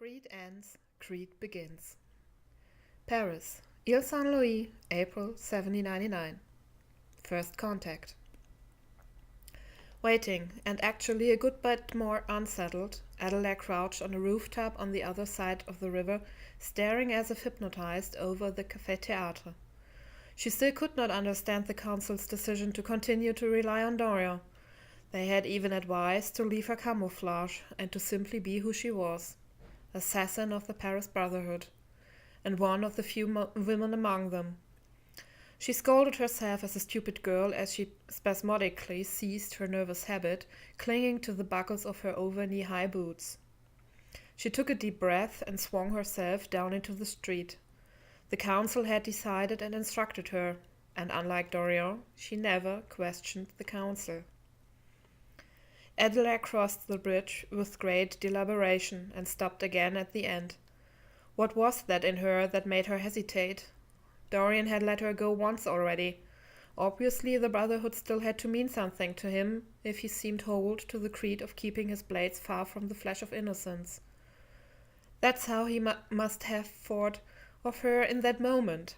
Creed ends, Creed begins. Paris, Ile Saint-Louis, April 1799. First contact. Waiting, and actually a good bit more unsettled, Adeláire crouched on a rooftop on the other side of the river, staring as if hypnotized over the Café Théâtre. She still could not understand the council's decision to continue to rely on Dorian. They had even advised to leave her camouflage and to simply be who she was, assassin of the Paris Brotherhood, and one of the few women among them. She scolded herself as a stupid girl as she spasmodically seized her nervous habit, clinging to the buckles of her over-knee-high boots. She took a deep breath and swung herself down into the street. The council had decided and instructed her, and unlike Dorian, she never questioned the council. Adeláire crossed the bridge with great deliberation and stopped again at the end. What was that in her that made her hesitate? Dorian had let her go once already. Obviously, the Brotherhood still had to mean something to him if he seemed hold to the creed of keeping his blades far from the flesh of innocence. That's how he must have thought of her in that moment.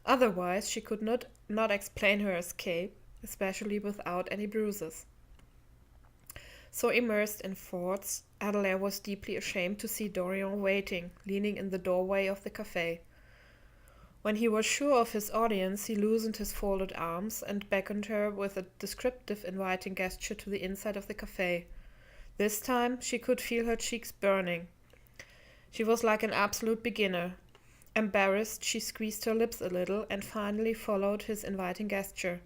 Otherwise, she could not explain her escape, especially without any bruises. So immersed in thoughts, Adeláire was deeply ashamed to see Dorian waiting, leaning in the doorway of the café. When he was sure of his audience, he loosened his folded arms and beckoned her with a descriptive, inviting gesture to the inside of the café. This time, she could feel her cheeks burning. She was like an absolute beginner. Embarrassed, she squeezed her lips a little and finally followed his inviting gesture.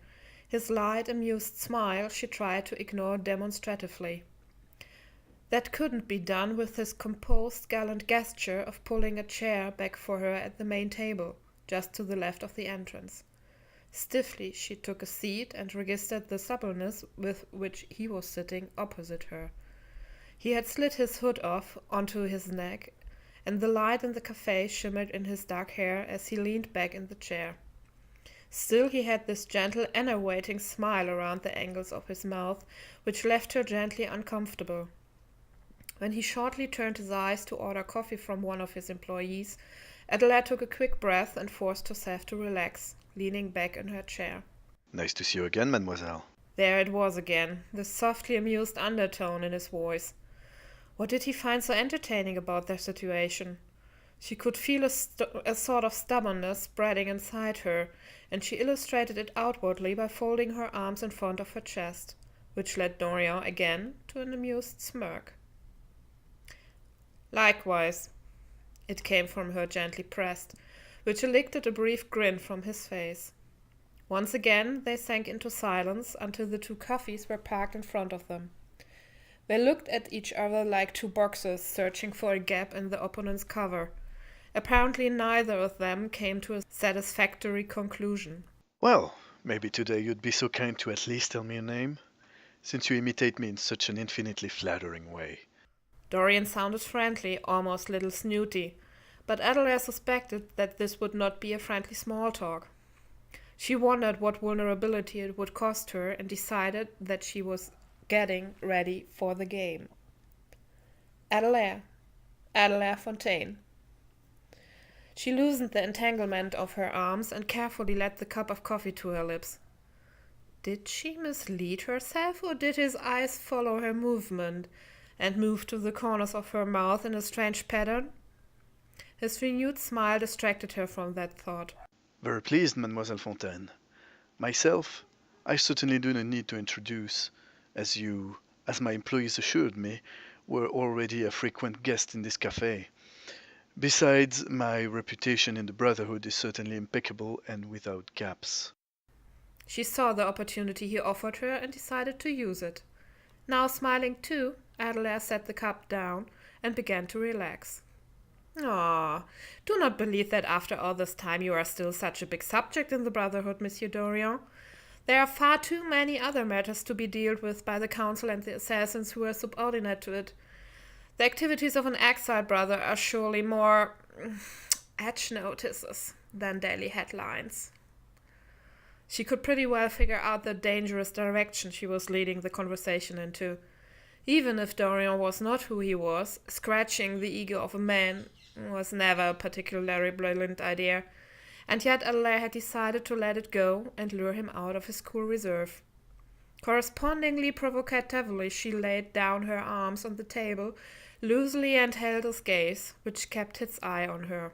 His light, amused smile she tried to ignore demonstratively. That couldn't be done with his composed, gallant gesture of pulling a chair back for her at the main table, just to the left of the entrance. Stiffly she took a seat and registered the suppleness with which he was sitting opposite her. He had slid his hood off onto his neck, and the light in the café shimmered in his dark hair as he leaned back in the chair. Still he had this gentle, enervating smile around the angles of his mouth, which left her gently uncomfortable. When he shortly turned his eyes to order coffee from one of his employees, Adeláire took a quick breath and forced herself to relax, leaning back in her chair. Nice to see you again, mademoiselle. There it was again, the softly amused undertone in his voice. What did he find so entertaining about their situation? She could feel a sort of stubbornness spreading inside her, and she illustrated it outwardly by folding her arms in front of her chest, which led Dorian again to an amused smirk. Likewise, it came from her gently pressed, which elicited a brief grin from his face. Once again they sank into silence until the two coffees were parked in front of them. They looked at each other like two boxers searching for a gap in the opponent's cover. Apparently neither of them came to a satisfactory conclusion. Well, maybe today you'd be so kind to at least tell me your name, since you imitate me in such an infinitely flattering way. Dorian sounded friendly, almost a little snooty, but Adeláire suspected that this would not be a friendly small talk. She wondered what vulnerability it would cost her and decided that she was getting ready for the game. Adeláire Fontaine. She loosened the entanglement of her arms and carefully led the cup of coffee to her lips. Did she mislead herself, or did his eyes follow her movement and move to the corners of her mouth in a strange pattern? His renewed smile distracted her from that thought. Very pleased, mademoiselle Fontaine. Myself, I certainly do not need to introduce, as you, as my employees assured me, were already a frequent guest in this café. Besides, my reputation in the Brotherhood is certainly impeccable and without gaps. She saw the opportunity he offered her and decided to use it. Now smiling too, Adeláire set the cup down and began to relax. Ah, do not believe that after all this time you are still such a big subject in the Brotherhood, Monsieur Dorian. There are far too many other matters to be dealt with by the Council and the assassins who are subordinate to it. The activities of an exiled brother are surely more edge notices than daily headlines. She could pretty well figure out the dangerous direction she was leading the conversation into. Even if Dorian was not who he was, scratching the ego of a man was never a particularly brilliant idea, and yet Adeláire had decided to let it go and lure him out of his cool reserve. Correspondingly provocatively, she laid down her arms on the table loosely and held his gaze, which kept its eye on her.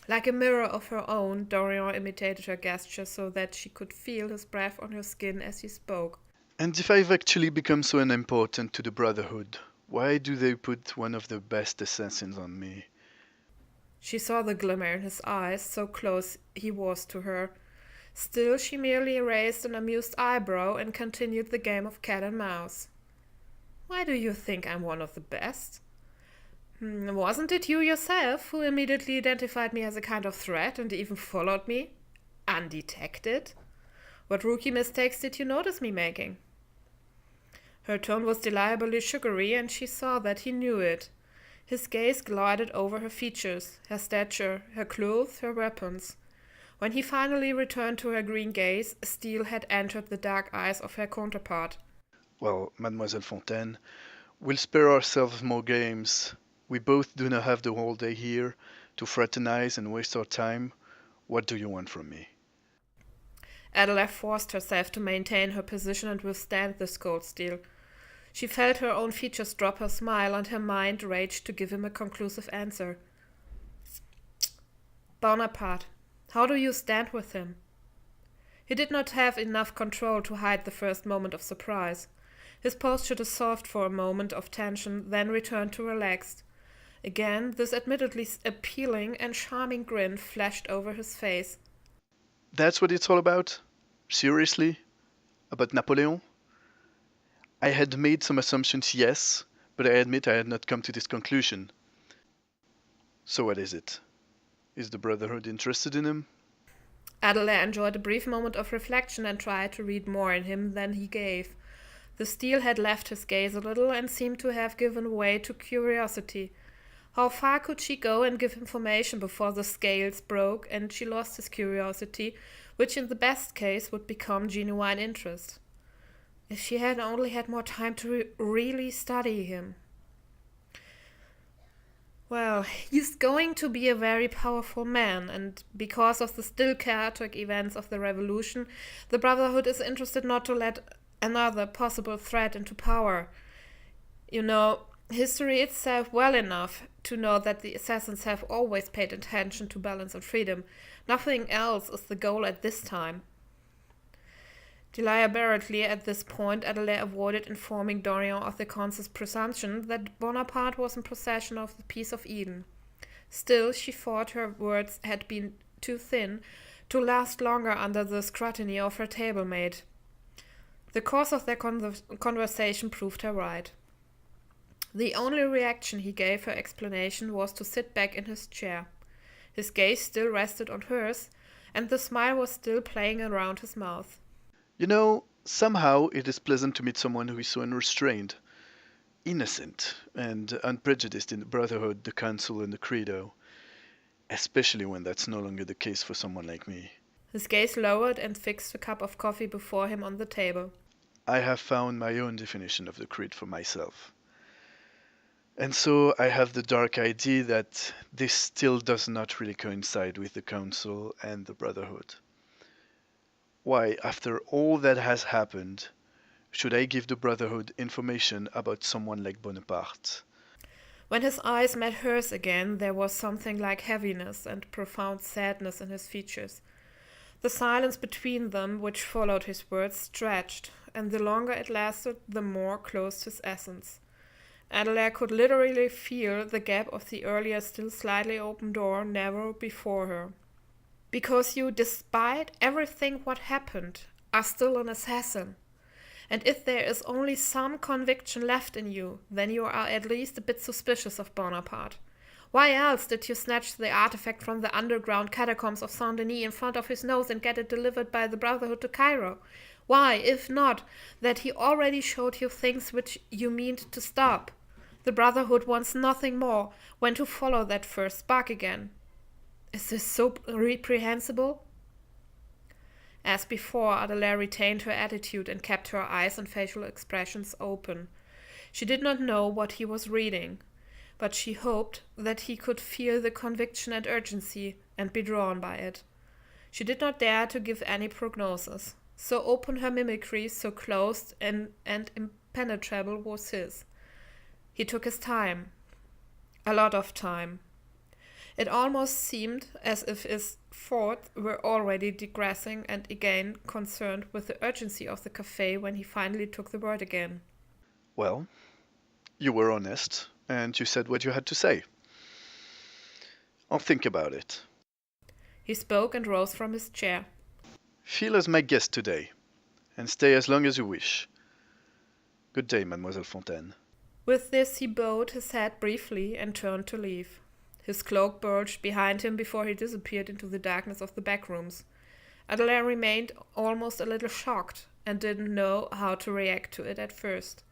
Like a mirror of her own, Dorian imitated her gesture so that she could feel his breath on her skin as he spoke. And if I've actually become so unimportant to the Brotherhood, why do they put one of the best assassins on me? She saw the glimmer in his eyes, so close he was to her. Still, she merely raised an amused eyebrow and continued the game of cat and mouse. Why do you think I'm one of the best? Wasn't it you yourself who immediately identified me as a kind of threat and even followed me? Undetected? What rookie mistakes did you notice me making? Her tone was deliberately sugary, and she saw that he knew it. His gaze glided over her features, her stature, her clothes, her weapons. When he finally returned to her green gaze, steel had entered the dark eyes of her counterpart. Well, Mademoiselle Fontaine, we'll spare ourselves more games. We both do not have the whole day here to fraternize and waste our time. What do you want from me? Adeláire forced herself to maintain her position and withstand this cold steel. She felt her own features drop her smile, and her mind raged to give him a conclusive answer. Bonaparte, how do you stand with him? He did not have enough control to hide the first moment of surprise. His posture dissolved for a moment of tension, then returned to relaxed. Again, this admittedly appealing and charming grin flashed over his face. That's what it's all about? Seriously? About Napoleon? I had made some assumptions, yes, but I admit I had not come to this conclusion. So what is it? Is the Brotherhood interested in him? Adeláire enjoyed a brief moment of reflection and tried to read more in him than he gave. The steel had left his gaze a little and seemed to have given way to curiosity. How far could she go and give information before the scales broke and she lost his curiosity, which in the best case would become genuine interest? If she had only had more time to really study him. Well, he's going to be a very powerful man, and because of the still chaotic events of the revolution, the Brotherhood is interested not to let another possible threat into power. You know history itself well enough to know that the assassins have always paid attention to balance and freedom. Nothing else is the goal at this time. Deliberately at this point, Adeláire avoided informing Dorian of the consul's presumption that Bonaparte was in possession of the piece of Eden. Still, she thought her words had been too thin to last longer under the scrutiny of her table-mate. The course of their conversation proved her right. The only reaction he gave her explanation was to sit back in his chair. His gaze still rested on hers, and the smile was still playing around his mouth. You know, somehow it is pleasant to meet someone who is so unrestrained, innocent, and unprejudiced in the Brotherhood, the Council, and the Credo, especially when that's no longer the case for someone like me. His gaze lowered and fixed a cup of coffee before him on the table. I have found my own definition of the Creed for myself. And so I have the dark idea that this still does not really coincide with the Council and the Brotherhood. Why, after all that has happened, should I give the Brotherhood information about someone like Bonaparte? When his eyes met hers again, there was something like heaviness and profound sadness in his features. The silence between them, which followed his words, stretched, and the longer it lasted, the more closed his essence. Adeláire could literally feel the gap of the earlier still slightly open door narrow before her. Because you, despite everything what happened, are still an assassin. And if there is only some conviction left in you, then you are at least a bit suspicious of Bonaparte. Why else did you snatch the artifact from the underground catacombs of Saint-Denis in front of his nose and get it delivered by the Brotherhood to Cairo? Why, if not, that he already showed you things which you meant to stop? The Brotherhood wants nothing more when to follow that first spark again. Is this so reprehensible? As before, Adeláire retained her attitude and kept her eyes and facial expressions open. She did not know what he was reading, but she hoped that he could feel the conviction and urgency and be drawn by it. She did not dare to give any prognosis. So open her mimicry, so closed and impenetrable was his. He took his time. A lot of time. It almost seemed as if his thoughts were already digressing and again concerned with the urgency of the cafe when he finally took the word again. Well, you were honest, and you said what you had to say. I'll think about it. He spoke and rose from his chair. Feel as my guest today, and stay as long as you wish. Good day, Mademoiselle Fontaine. With this he bowed his head briefly and turned to leave. His cloak bulged behind him before he disappeared into the darkness of the back rooms. Adeláire remained almost a little shocked and didn't know how to react to it at first.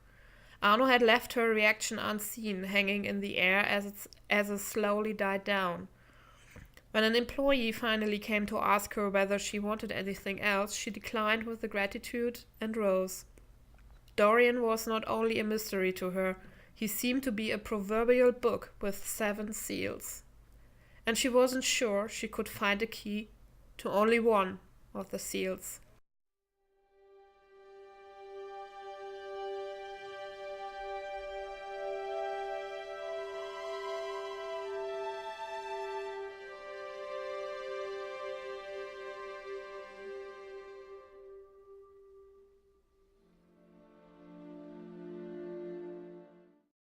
Arno had left her reaction unseen, hanging in the air as it slowly died down. When an employee finally came to ask her whether she wanted anything else, she declined with gratitude and rose. Dorian was not only a mystery to her, he seemed to be a proverbial book with 7 seals. And she wasn't sure she could find a key to only one of the seals.